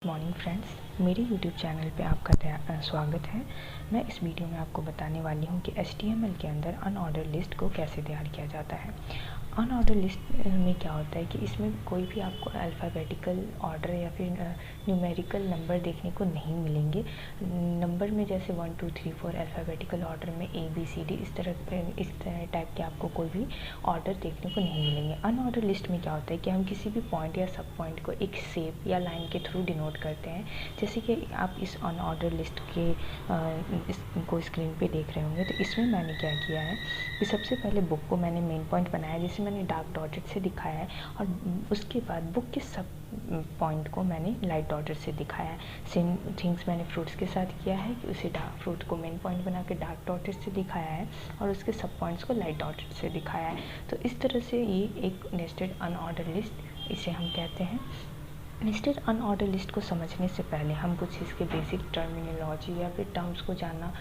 Morning friends, मेरे YouTube channel पे आपका स्वागत है। मैं इस वीडियो में आपको बताने वाली हूँ कि HTML के अंदर अनऑर्डर लिस्ट को कैसे तैयार किया जाता है। अनऑर्डर लिस्ट में क्या होता है कि इसमें कोई भी आपको अल्फ़ाबेटिकल ऑर्डर या फिर न्यूमेरिकल नंबर देखने को नहीं मिलेंगे। नंबर में जैसे 1 2 3 4 अल्फ़ाबेटिकल ऑर्डर में ABCD इस तरह टाइप के आपको कोई भी ऑर्डर देखने को नहीं मिलेंगे। अनऑर्डर लिस्ट में क्या होता है कि हम किसी भी पॉइंट या सब पॉइंट को एक शेप या लाइन के थ्रू डिनोट करते हैं। जैसे कि आप इस अनऑर्डर लिस्ट के इसको स्क्रीन पे देख रहे होंगे, तो इसमें मैंने क्या किया है कि सबसे पहले बुक को मैंने मेन पॉइंट बनाया, जिसे मैंने डार्क डॉटेड से दिखाया है, और उसके बाद बुक के सब पॉइंट को मैंने लाइट डॉटेड से दिखाया है। सेम थिंग्स मैंने फ्रूट्स के साथ किया है कि उसे फ्रूट को मेन पॉइंट बना के डार्क डॉटेड से दिखाया है और उसके सब पॉइंट्स को लाइट डॉटेड से दिखाया है। तो इस तरह से ये एक नेस्टेड अनऑर्डर लिस्ट इसे हम कहते हैं। नेस्टेड अनऑर्डर लिस्ट को समझने से पहले हम कुछ इसके बेसिक टर्मिनोलॉजी या फिर टर्म्स को जानना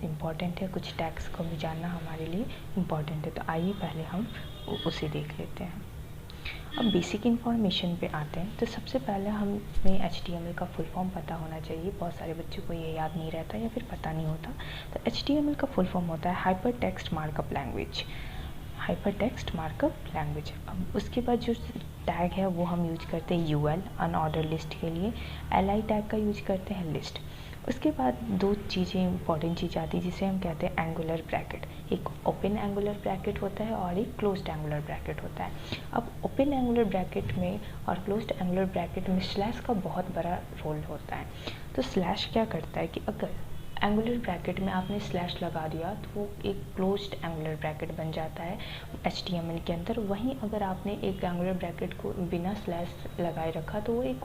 इम्पॉर्टेंट है। कुछ टैग्स को भी जानना हमारे लिए इम्पॉर्टेंट है। तो आइए पहले हम उसे देख लेते हैं। अब बेसिक इन्फॉर्मेशन पे आते हैं। तो सबसे पहले हमें HTML का फुल फॉर्म पता होना चाहिए। बहुत सारे बच्चों को ये याद नहीं रहता या फिर पता नहीं होता। तो HTML का फुल फॉर्म होता है hyper text markup language. Hyper text markup language. अब उसके बाद जो टैग है वो हम यूज करते हैं UL अनऑर्डर लिस्ट के लिए। LI टैग का यूज करते हैं लिस्ट। उसके बाद दो चीज़ें इंपॉर्टेंट चीज़ आती है जिसे हम कहते हैं एंगुलर ब्रैकेट। एक ओपन एंगुलर ब्रैकेट होता है और एक क्लोज्ड एंगुलर ब्रैकेट होता है। अब ओपन एंगुलर ब्रैकेट में और क्लोज्ड एंगुलर ब्रैकेट में स्लैश का बहुत बड़ा रोल होता है। तो स्लैश क्या करता है कि अगर एंगुलर ब्रैकेट में आपने स्लैश लगा दिया तो वो एक क्लोज्ड एंगुलर ब्रैकेट बन जाता है HTML के अंदर। वहीं अगर आपने एक एंगुलर ब्रैकेट को बिना स्लैश लगाए रखा तो वो एक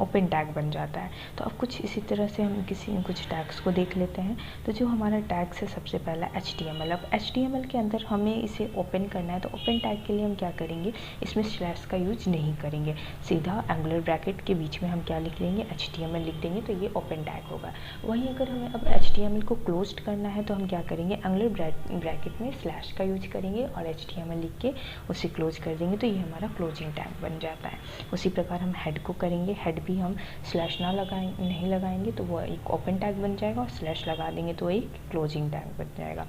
ओपन टैग बन जाता है। तो अब कुछ इसी तरह से हम कुछ टैग्स को देख लेते हैं। तो जो हमारा टैग्स है सबसे पहला HTML। अब HTML के अंदर हमें इसे ओपन करना है, तो ओपन टैग के लिए हम क्या करेंगे, इसमें स्लैश का यूज नहीं करेंगे। सीधा एंगुलर ब्रैकेट के बीच में हम क्या लिख लेंगे, HTML लिख देंगे, तो ये ओपन टैग होगा। वहीं अगर हमें अब HTML को क्लोज्ड करना है तो हम क्या करेंगे, एंगुलर ब्रैकेट में स्लैश का यूज करेंगे और HTML लिख के उसे क्लोज कर देंगे, तो ये हमारा क्लोजिंग टैग बन जाता है। उसी प्रकार हम हेड को करेंगे। हेड भी हम स्लैश नहीं लगाएंगे तो वो एक ओपन टैग बन जाएगा, और स्लैश लगा देंगे तो एक क्लोजिंग टैग बन जाएगा।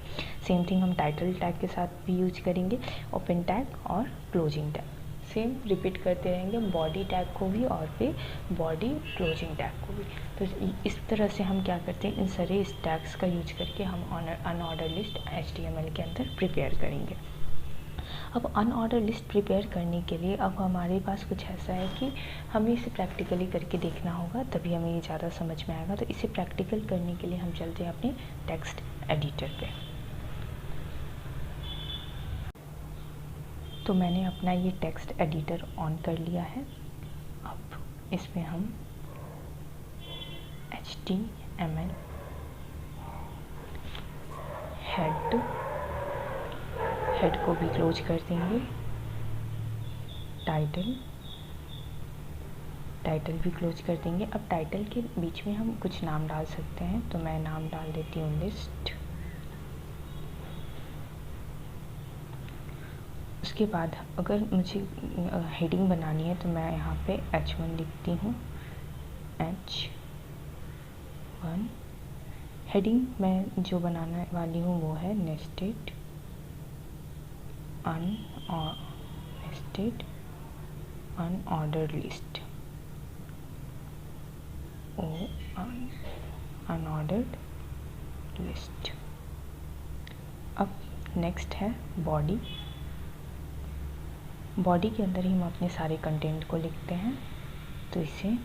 सेम थिंग हम टाइटल टैग के साथ भी यूज करेंगे, ओपन टैग और क्लोजिंग टैग। सेम रिपीट करते रहेंगे बॉडी टैग को भी और फिर बॉडी क्लोजिंग टैग को भी। तो इस तरह से हम क्या करते हैं, इन सारे इस टैग्स का यूज करके हम अनऑर्डर लिस्ट HTML के अंदर प्रिपेयर करेंगे। अब अनऑर्डर लिस्ट प्रिपेयर करने के लिए अब हमारे पास कुछ ऐसा है कि हमें इसे प्रैक्टिकली करके देखना होगा, तभी हमें ये ज़्यादा समझ में आएगा। तो इसे प्रैक्टिकल करने के लिए हम चलते हैं अपने टेक्स्ट एडिटर पे। तो मैंने अपना ये टेक्स्ट एडिटर ऑन कर लिया है। अब इसमें हम HTML हेड को भी क्लोज कर देंगे। टाइटल भी क्लोज कर देंगे। अब टाइटल के बीच में हम कुछ नाम डाल सकते हैं, तो मैं नाम डाल देती हूँ लिस्ट। उसके बाद अगर मुझे हेडिंग बनानी है तो मैं यहाँ पे H1 लिखती हूँ, H1। हेडिंग मैं जो बनाने वाली हूँ वो है nested unordered list, unordered list. अब नेक्स्ट है बॉडी। बॉडी के अंदर ही हम अपने सारे कंटेंट को लिखते हैं। तो इसे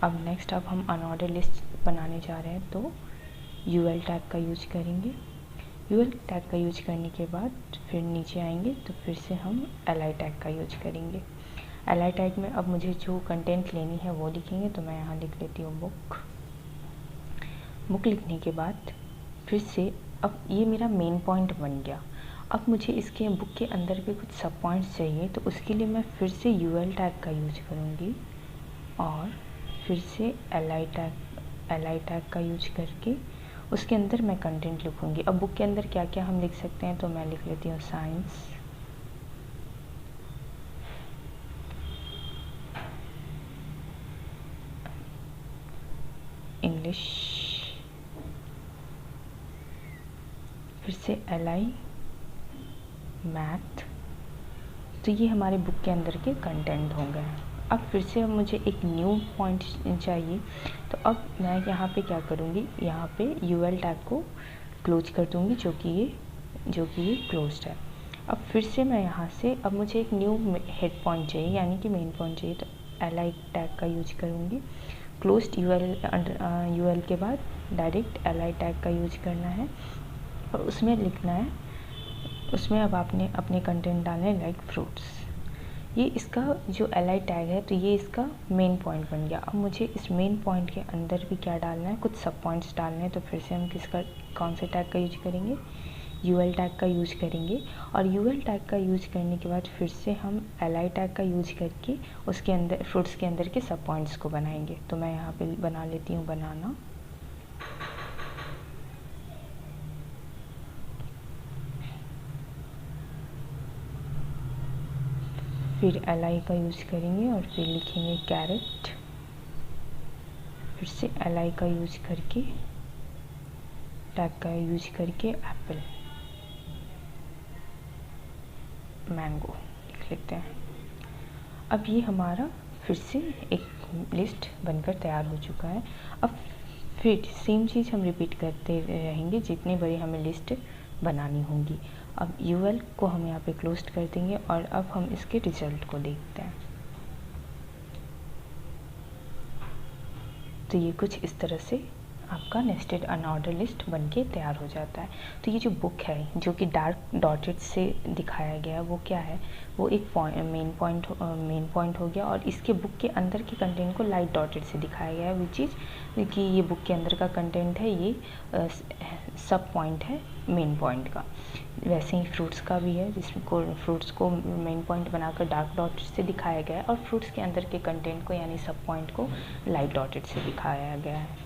अब हम अनऑर्डर लिस्ट बनाने जा रहे हैं, तो UL टैग का यूज करेंगे। UL टैग का यूज करने के बाद फिर नीचे आएंगे तो फिर से हम LI टैग का यूज करेंगे। LI टैग में अब मुझे जो कंटेंट लेनी है वो लिखेंगे, तो मैं यहाँ लिख लेती हूँ बुक लिखने के बाद फिर से अब ये मेरा मेन पॉइंट बन गया। अब मुझे इसके बुक के अंदर भी कुछ सब पॉइंट्स चाहिए, तो उसके लिए मैं फिर से UL टैग का यूज करूँगी और फिर से LI टैग का यूज करके उसके अंदर मैं कंटेंट लिखूँगी। अब बुक के अंदर क्या क्या हम लिख सकते हैं, तो मैं लिख लेती हूँ साइंस, इंग्लिश, फिर से LI मैथ। तो ये हमारे बुक के अंदर के कंटेंट हो गए। अब फिर से मुझे एक न्यू पॉइंट चाहिए, तो अब मैं यहाँ पे क्या करूँगी, यहाँ पे UL टैग को क्लोज कर दूँगी, जो कि ये क्लोज्ड है। अब फिर से मैं यहाँ से अब मुझे एक न्यू हेड पॉइंट चाहिए, यानी कि मेन पॉइंट चाहिए, तो LI टैग का यूज करूँगी। क्लोज्ड UL के बाद डायरेक्ट LI टैग का यूज करना है और उसमें लिखना है, उसमें अब आपने अपने कंटेंट डालने लाइक फ्रूट्स। ये इसका जो LI टैग है, तो ये इसका मेन पॉइंट बन गया। अब मुझे इस मेन पॉइंट के अंदर भी क्या डालना है, कुछ सब पॉइंट्स डालने हैं। तो फिर से हम कौन से टैग का यूज करेंगे, UL टैग का यूज करेंगे। और UL टैग का यूज करने के बाद फिर से हम LI टैग का यूज करके उसके अंदर फ्रूट्स के अंदर के सब पॉइंट्स को बनाएंगे। तो मैं यहाँ पे बना लेती हूँ बनाना, फिर LI का यूज करेंगे और फिर लिखेंगे कैरेट, फिर से LI का यूज करके टैग का यूज करके एप्पल, मैंगो लिख लेते हैं। अब ये हमारा फिर से एक लिस्ट बनकर तैयार हो चुका है। अब फिर सेम चीज़ हम रिपीट करते रहेंगे जितनी बड़ी हमें लिस्ट बनानी होगी। अब UL को हम यहाँ पे क्लोज कर देंगे और अब हम इसके रिजल्ट को देखते हैं। तो ये कुछ इस तरह से आपका नेस्टेड अनऑर्डर लिस्ट बनके तैयार हो जाता है। तो ये जो बुक है, जो कि डार्क डॉटेड से दिखाया गया है, वो क्या है, वो एक मेन पॉइंट हो गया। और इसके बुक के अंदर के कंटेंट को लाइट डॉटेड से दिखाया गया है, विच इज़ कि ये बुक के अंदर का कंटेंट है, ये सब पॉइंट है मेन पॉइंट का। वैसे ही फ्रूट्स का भी है, जिसको फ्रूट्स को मेन पॉइंट बनाकर डार्क डॉटेड से दिखाया गया है और फ्रूट्स के अंदर के कंटेंट को यानी सब पॉइंट को लाइट डॉटेड से दिखाया गया है।